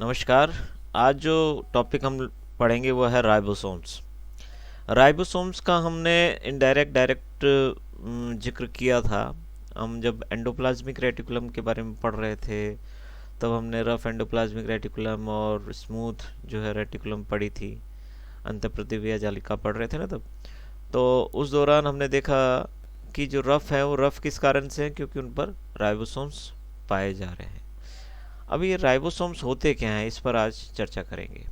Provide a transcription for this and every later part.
नमस्कार। आज जो टॉपिक हम पढ़ेंगे वो है राइबोसोम्स। राइबोसोम्स का हमने इनडायरेक्ट डायरेक्ट जिक्र किया था। हम जब एंडोप्लाज्मिक रेटिकुलम के बारे में पढ़ रहे थे तब हमने रफ एंडोप्लाज्मिक रेटिकुलम और स्मूथ जो है रेटिकुलम पढ़ी थी। अंतःप्रदिवीय जालिका पढ़ रहे थे ना तब। तो उस दौरान हमने देखा कि जो रफ है वो रफ किस कारण से है, क्योंकि उन पर राइबोसोम्स पाए जा रहे हैं। अब ये राइबोसोम्स होते क्या हैं, इस पर आज चर्चा करेंगे।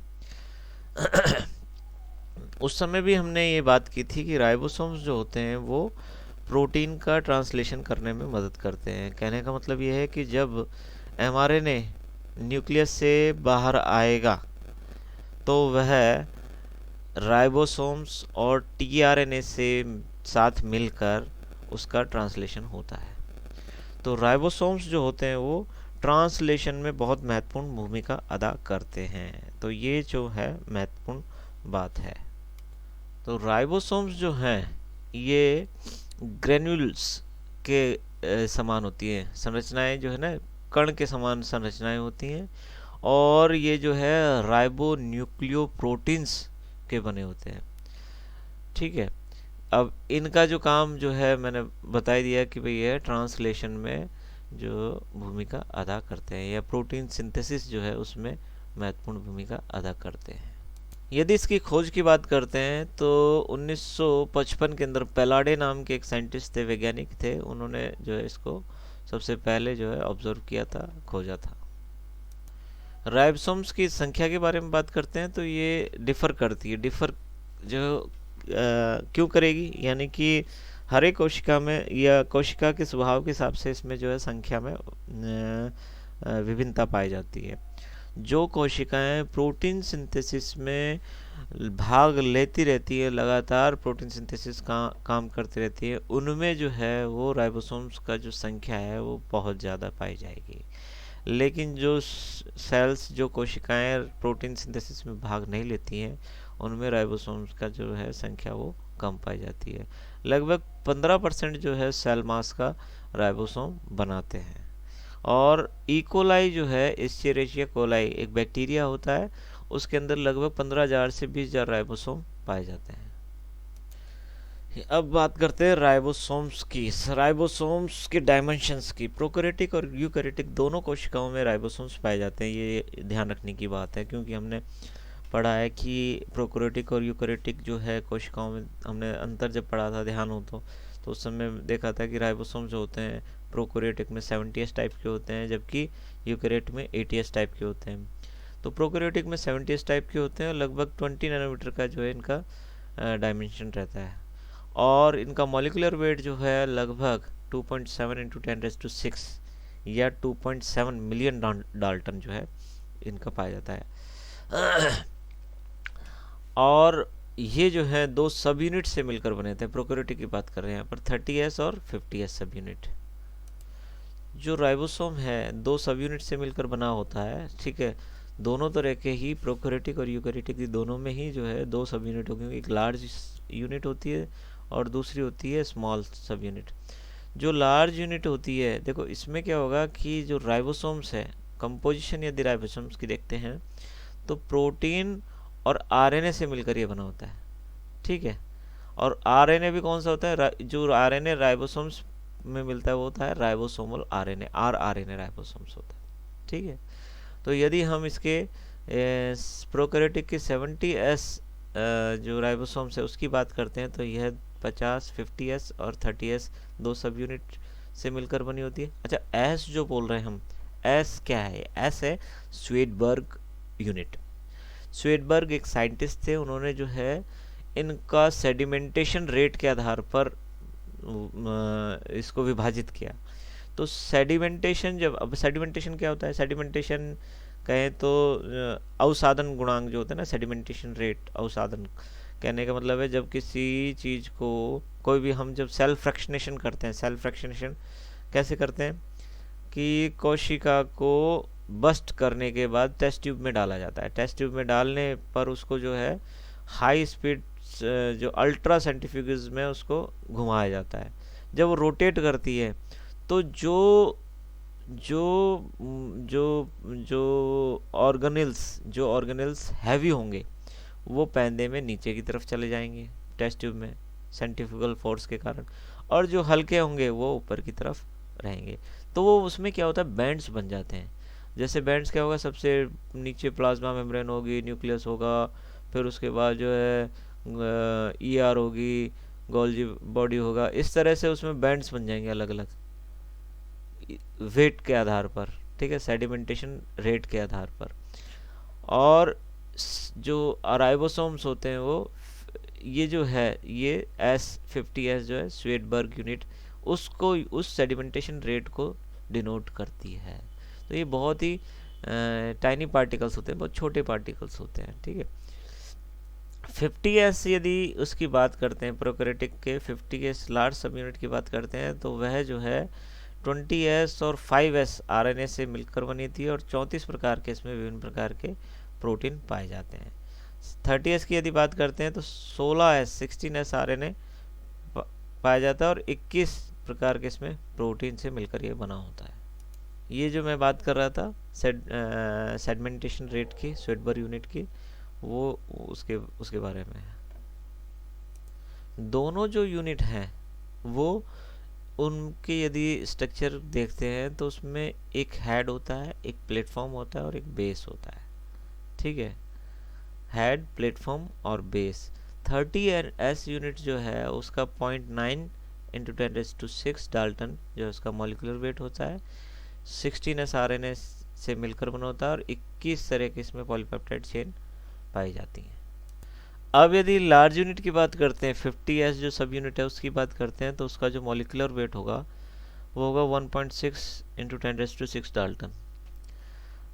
उस समय भी हमने ये बात की थी कि राइबोसोम्स जो होते हैं वो प्रोटीन का ट्रांसलेशन करने में मदद करते हैं। कहने का मतलब ये है कि जब एमआरएनए न्यूक्लियस से बाहर आएगा तो वह राइबोसोम्स और टीआरएनए से साथ मिलकर उसका ट्रांसलेशन होता है। तो राइबोसोम्स जो होते हैं वो ट्रांसलेशन में बहुत महत्वपूर्ण भूमिका अदा करते हैं। तो ये जो है महत्वपूर्ण बात है। तो राइबोसोम्स जो हैं ये ग्रेन्यूल्स के समान होती हैं। संरचनाएं जो है ना, कण के समान संरचनाएं होती हैं। और ये जो है राइबो न्यूक्लियो प्रोटीन्स के बने होते हैं। ठीक है। अब इनका जो काम जो है मैंने बता ही दिया कि भाई ये ट्रांसलेशन में जो भूमिका अदा करते हैं या प्रोटीन सिंथेसिस जो है उसमें महत्वपूर्ण भूमिका अदा करते हैं। यदि इसकी खोज की बात करते हैं तो 1955 के अंदर पेलाडे नाम के एक साइंटिस्ट थे, वैज्ञानिक थे। उन्होंने जो है इसको सबसे पहले जो है ऑब्जर्व किया था, खोजा था। राइबोसोम्स की संख्या के बारे में बात करते हैं तो ये डिफर करती है। डिफर जो क्यों करेगी, यानी कि हर एक कोशिका में या कोशिका के स्वभाव के हिसाब से इसमें जो है संख्या में विभिन्नता पाई जाती है। जो कोशिकाएं प्रोटीन सिंथेसिस में भाग लेती रहती है, लगातार प्रोटीन सिंथेसिस का काम करती रहती है, उनमें जो है वो राइबोसोम्स का जो संख्या है वो बहुत ज़्यादा पाई जाएगी। लेकिन जो सेल्स, जो कोशिकाएं प्रोटीन सिंथेसिस में भाग नहीं लेती हैं, उनमें राइबोसोम्स का जो है संख्या वो कम पाई जाती है। लगभग 15% जो है सेल मास का राइबोसोम बनाते हैं। और इकोलाई जो है, एस्चेरेशिया कोलाई एक बैक्टीरिया होता है, उसके अंदर लगभग 15,000 से 20,000 राइबोसोम पाए जाते हैं। अब बात करते हैं राइबोसोम्स की। राइबोसोम्स के डायमेंशंस की। प्रोकैरियोटिक और यूकैरियोटिक दोनों कोशिकाओं में राइबोसोम्स पाए जाते हैं। ये ध्यान रखने की बात है, क्योंकि हमने पढ़ा है कि प्रोकैरियोटिक और यूकैरियोटिक जो है कोशिकाओं में, हमने अंतर जब पढ़ा था, ध्यान हो तो उस समय देखा था कि राइबोसोम जो होते हैं प्रोकैरियोटिक में 70s टाइप के होते हैं, जबकि यूकैरियोट में 80s टाइप के होते हैं। तो प्रोकैरियोटिक में 70s टाइप के होते हैं और लगभग 20 नैनोमीटर का जो है इनका डायमेंशन रहता है। और इनका मॉलिक्यूलर वेट जो है लगभग 2.7 इंटू 10⁶ या 2.7 मिलियन डाल्टन जो है इनका पाया जाता है। और ये जो है दो सब यूनिट से मिलकर बने थे। प्रोकैरियोटिक की बात कर रहे हैं यहाँ पर 30s और 50s सब यूनिट। जो राइबोसोम है दो सब यूनिट से मिलकर बना होता है। ठीक है। दोनों तरह के ही प्रोकैरियोटिक और यूकैरियोटिक दोनों में ही जो है दो सब यूनिट होंगे। एक लार्ज यूनिट होती है और दूसरी होती है स्मॉल सब यूनिट। जो लार्ज यूनिट होती है, देखो इसमें क्या होगा कि जो राइबोसोम्स है, कंपोजिशन यदि राइबोसोम्स की देखते हैं तो प्रोटीन और आरएनए से मिलकर ये बना होता है। ठीक है। और आरएनए भी कौन सा होता है, जो आरएनए राइबोसोम्स में मिलता है वो होता है राइबोसोमल आरएनए, आरएनए राइबोसोम्स होता है। ठीक है। तो यदि हम इसके प्रोकैरियोटिक के 70s जो राइबोसोम्स है उसकी बात करते हैं तो यह 50, 50s और 30s दो सब यूनिट से मिलकर बनी होती है। अच्छा, एस जो बोल रहे हैं हम, एस क्या है? एस है स्वेडबर्ग यूनिट। स्वेडबर्ग एक साइंटिस्ट थे, उन्होंने जो है इनका सेडिमेंटेशन रेट के आधार पर इसको विभाजित किया। तो सेडिमेंटेशन, जब अब सेडिमेंटेशन क्या होता है, सेडिमेंटेशन कहें तो अवसादन गुणांक जो होता है ना, सेडिमेंटेशन रेट, अवसादन कहने का मतलब है जब किसी चीज़ को, कोई भी हम जब सेल फ्रैक्शनेशन करते हैं, सेल फ्रैक्शनेशन कैसे करते हैं कि कोशिका को बस्ट करने के बाद टेस्ट ट्यूब में डाला जाता है। टेस्ट ट्यूब में डालने पर उसको जो है हाई स्पीड जो अल्ट्रा सेंट्रीफ्यूगेज में उसको घुमाया जाता है। जब वो रोटेट करती है तो जो जो जो जो ऑर्गेनेल्स हैवी होंगे वो पैंदे में नीचे की तरफ चले जाएंगे टेस्ट ट्यूब में सेंट्रीफ्यूगल फोर्स के कारण, और जो हल्के होंगे वो ऊपर की तरफ रहेंगे। तो वो उसमें क्या होता है, बैंड्स बन जाते हैं। जैसे बैंड्स क्या होगा, सबसे नीचे प्लाज्मा मेम्ब्रेन होगी, न्यूक्लियस होगा, फिर उसके बाद जो है ईआर होगी, गोल्जी बॉडी होगा, इस तरह से उसमें बैंड्स बन जाएंगे अलग अलग वेट के आधार पर, ठीक है, सेडिमेंटेशन रेट के आधार पर। और जो राइबोसोम्स होते हैं वो ये जो है ये S50S जो है स्वेडबर्ग यूनिट, उसको उस सेडिमेंटेशन रेट को डिनोट करती है। तो ये बहुत ही टाइनी पार्टिकल्स होते हैं, बहुत छोटे पार्टिकल्स होते हैं, ठीक है। 50S यदि उसकी बात करते हैं, प्रोकैरियोटिक के 50S लार्ज सब यूनिट की बात करते हैं, तो वह जो है 20S और 5S RNA से मिलकर बनी थी, और 34 प्रकार के इसमें विभिन्न प्रकार के प्रोटीन पाए जाते हैं। 30S की यदि बात करते हैं तो 16S RNA पाया जाता है, और 21 प्रकार के इसमें प्रोटीन से मिलकर ये बना होता है। ये जो मैं बात कर रहा था सेडमेंटेशन रेट की, स्वेडबर्ग यूनिट की, वो उसके उसके बारे में है। दोनों जो यूनिट हैं वो उनके यदि स्ट्रक्चर देखते हैं तो उसमें एक हेड होता है, एक प्लेटफॉर्म होता है और एक बेस होता है, ठीक है। हेड, प्लेटफॉर्म और बेस। 30S यूनिट जो है उसका 0.9 इंटू 10⁶ डाल्टन जो है उसका मॉलिक्यूलर वेट होता है। 16S RNA से मिलकर बना होता है, और 21 तरह की इसमें पॉलीपेप्टाइड चेन पाई जाती हैं। अब यदि लार्ज यूनिट की बात करते हैं, 50S जो सब यूनिट है उसकी बात करते हैं, तो उसका जो मॉलिक्यूलर वेट होगा वो होगा 1.6 इंटू 10⁶ डाल्टन,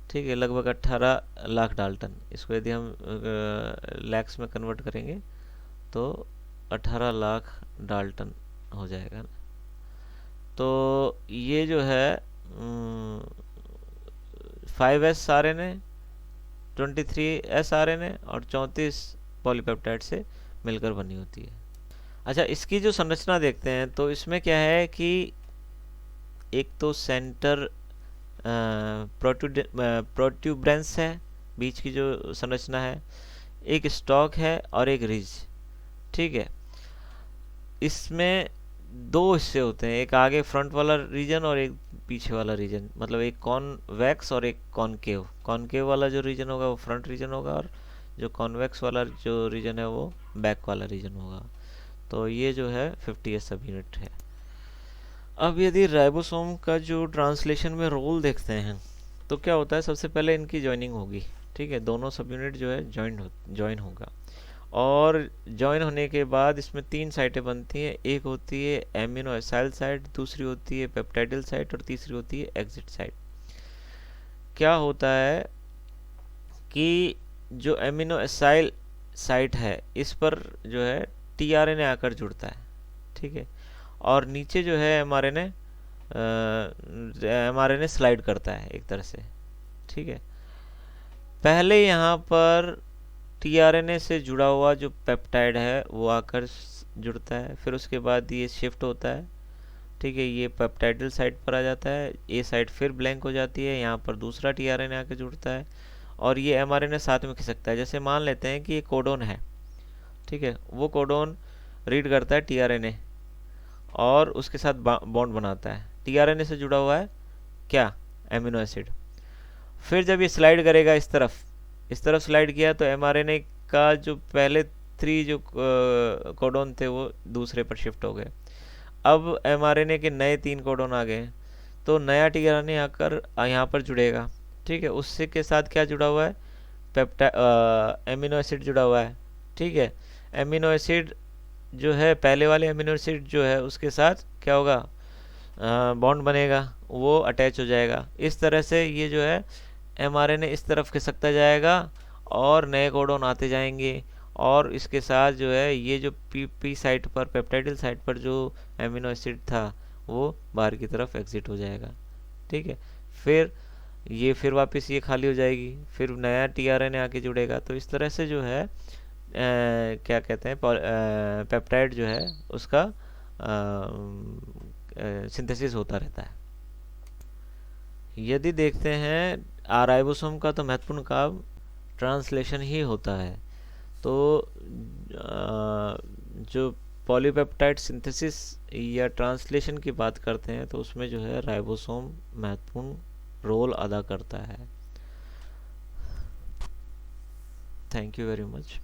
ठीक है, लगभग 18 लाख डाल्टन। इसको यदि हम लैक्स में कन्वर्ट करेंगे तो 18 लाख डाल्टन हो जाएगा ना। तो ये जो है 5S RNA, 23S RNA और 34 पॉलीपेप्टाइड से मिलकर बनी होती है। अच्छा, इसकी जो संरचना देखते हैं तो इसमें क्या है कि एक तो सेंटर प्रोट्यूबरेंस है, बीच की जो संरचना है, एक स्टॉक है और एक रिज, ठीक है। इसमें दो हिस्से होते हैं, एक आगे फ्रंट वाला रीजन और एक पीछे वाला रीजन, मतलब एक कॉन्वेक्स और एक कॉनकेव। कॉनकेव वाला जो रीजन होगा वो फ्रंट रीजन होगा, और जो कॉन्वेक्स वाला जो रीजन है वो बैक वाला रीजन होगा। तो ये जो है 50S सब यूनिट है। अब यदि राइबोसोम का जो ट्रांसलेशन में रोल देखते हैं तो क्या होता है, सबसे पहले इनकी ज्वाइनिंग होगी, ठीक है, दोनों सब यूनिट जो है ज्वाइन होगा, और ज्वाइन होने के बाद इसमें 3 साइटें बनती हैं। एक होती है एमिनो एसाइल साइट, दूसरी होती है पेप्टाइडिल साइट और तीसरी होती है एग्जिट साइट। क्या होता है कि जो एमिनो एसाइल साइट है इस पर जो है tRNA आकर जुड़ता है, ठीक है, और नीचे जो है mRNA स्लाइड करता है एक तरह से, ठीक है। पहले यहाँ पर tRNA से जुड़ा हुआ जो पेप्टाइड है वो आकर जुड़ता है, फिर उसके बाद ये शिफ्ट होता है, ठीक है, ये पेप्टाइडल साइट पर आ जाता है, ये साइट फिर ब्लैंक हो जाती है, यहाँ पर दूसरा tRNA आकर जुड़ता है, और ये mRNA साथ में खिसकता है। जैसे मान लेते हैं कि ये कोडोन है, ठीक है, वो कोडोन रीड करता है tRNA और उसके साथ बॉन्ड बनाता है। tRNA से जुड़ा हुआ है क्या, एमिनो एसिड। फिर जब ये स्लाइड करेगा इस तरफ स्लाइड किया तो mRNA का जो पहले 3 जो कोडोन थे वो दूसरे पर शिफ्ट हो गए। अब mRNA के नए 3 कोडोन आ गए, तो नया tRNA आकर यहाँ पर जुड़ेगा, ठीक है। उससे के साथ क्या जुड़ा हुआ है, एमिनो एसिड जुड़ा हुआ है, ठीक है। एमिनो एसिड जो है पहले वाले एमिनो एसिड जो है उसके साथ क्या होगा, बॉन्ड बनेगा, वो अटैच हो जाएगा। इस तरह से ये जो है mRNA इस तरफ खिसकता जाएगा और नए कोडोन आते जाएंगे, और इसके साथ जो है ये जो पी साइट पर, पेप्टाइडिल साइट पर जो एमिनो एसिड था वो बाहर की तरफ एग्जिट हो जाएगा, ठीक है। फिर वापस ये खाली हो जाएगी, फिर नया tRNA आके जुड़ेगा। तो इस तरह से जो है क्या कहते हैं, पेप्टाइड जो है उसका सिंथेसिस होता रहता है। यदि देखते हैं राइबोसोम का तो महत्वपूर्ण काम ट्रांसलेशन ही होता है। तो जो पॉलीपेप्टाइड सिंथेसिस या ट्रांसलेशन की बात करते हैं तो उसमें जो है राइबोसोम महत्वपूर्ण रोल अदा करता है। Thank you very much.